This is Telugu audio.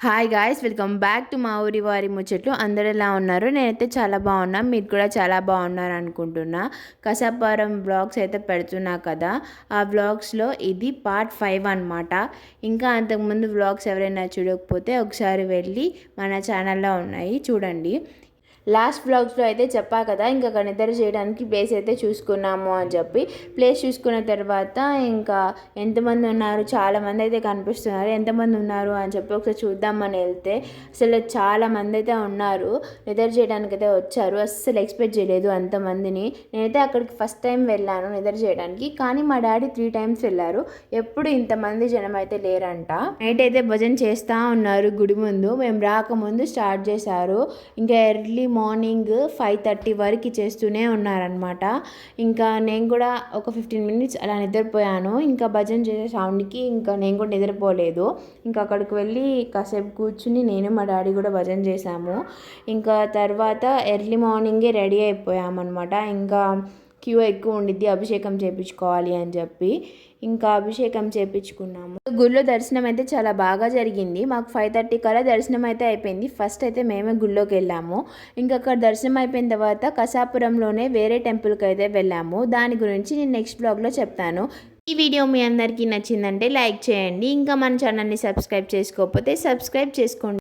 Hi guys, welcome back to మా ఊరి వారి ముచ్చట్లు. అందరు ఎలా ఉన్నారు? నేనైతే చాలా బాగున్నా, మీరు కూడా చాలా బాగున్నారు అనుకుంటున్నా. కసాపురం బ్లాగ్స్ అయితే పెడుతున్నా కదా, ఆ బ్లాగ్స్లో ఇది పార్ట్ 5 అనమాట. ఇంకా అంతకుముందు బ్లాగ్స్ ఎవరైనా చూడకపోతే ఒకసారి వెళ్ళి మన ఛానల్లో ఉన్నాయి, చూడండి. లాస్ట్ బ్లాగ్స్లో అయితే చెప్పా కదా, ఇంకా నిద్ర చేయడానికి ప్లేస్ అయితే చూసుకున్నాము అని చెప్పి. ప్లేస్ చూసుకున్న తర్వాత ఇంకా ఎంతమంది ఉన్నారు, చాలామంది అయితే కనిపిస్తున్నారు. ఎంతమంది ఉన్నారు అని చెప్పి ఒకసారి చూద్దామని వెళ్తే అసలు చాలామంది అయితే ఉన్నారు, నిద్ర చేయడానికి అయితే వచ్చారు. అస్సలు ఎక్స్పెక్ట్ చేయలేదు అంతమందిని. నేనైతే అక్కడికి ఫస్ట్ టైం వెళ్ళాను నిద్ర చేయడానికి, కానీ మా డాడీ 3 టైమ్స్ వెళ్ళారు. ఎప్పుడు ఇంతమంది జనం అయితే లేరంట. నైట్ అయితే భజన చేస్తూ ఉన్నారు గుడి ముందు. మేము రాకముందు స్టార్ట్ చేశారు. ఇంకా ఎర్లీ మార్నింగ్ 5:30 వరకు చేస్తూనే ఉన్నారనమాట. ఇంకా నేను కూడా ఒక 15 మినిట్స్ అలా నిద్రపోయాను. ఇంకా భజన చేసే సౌండ్కి ఇంకా నేను కూడా నిద్రపోలేదు. ఇంకా అక్కడికి వెళ్ళి కాసేపు కూర్చుని నేను మా డాడీ కూడా భజన చేశాము. ఇంకా తర్వాత ఎర్లీ మార్నింగే రెడీ అయిపోయామన్నమాట. ఇంకా క్యూ ఎక్కువ ఉండిద్ది అభిషేకం చేయించుకోవాలి అని చెప్పి. ఇంకా అభిషేకం చేయించుకున్నాము. గుళ్ళో దర్శనం అయితే చాలా బాగా జరిగింది. మాకు 5:30 కల్లా దర్శనం అయితే అయిపోయింది. ఫస్ట్ అయితే మేమే గుళ్ళోకి వెళ్ళాము. ఇంకా అక్కడ దర్శనం అయిపోయిన తర్వాత కసాపురంలోనే వేరే టెంపుల్కి అయితే వెళ్ళాము. దాని గురించి నేను నెక్స్ట్ బ్లాగ్లో చెప్తాను. ఈ వీడియో మీ అందరికీ నచ్చిందంటే లైక్ చేయండి. ఇంకా మన ఛానల్ని సబ్స్క్రైబ్ చేసుకోకపోతే సబ్స్క్రైబ్ చేసుకోండి.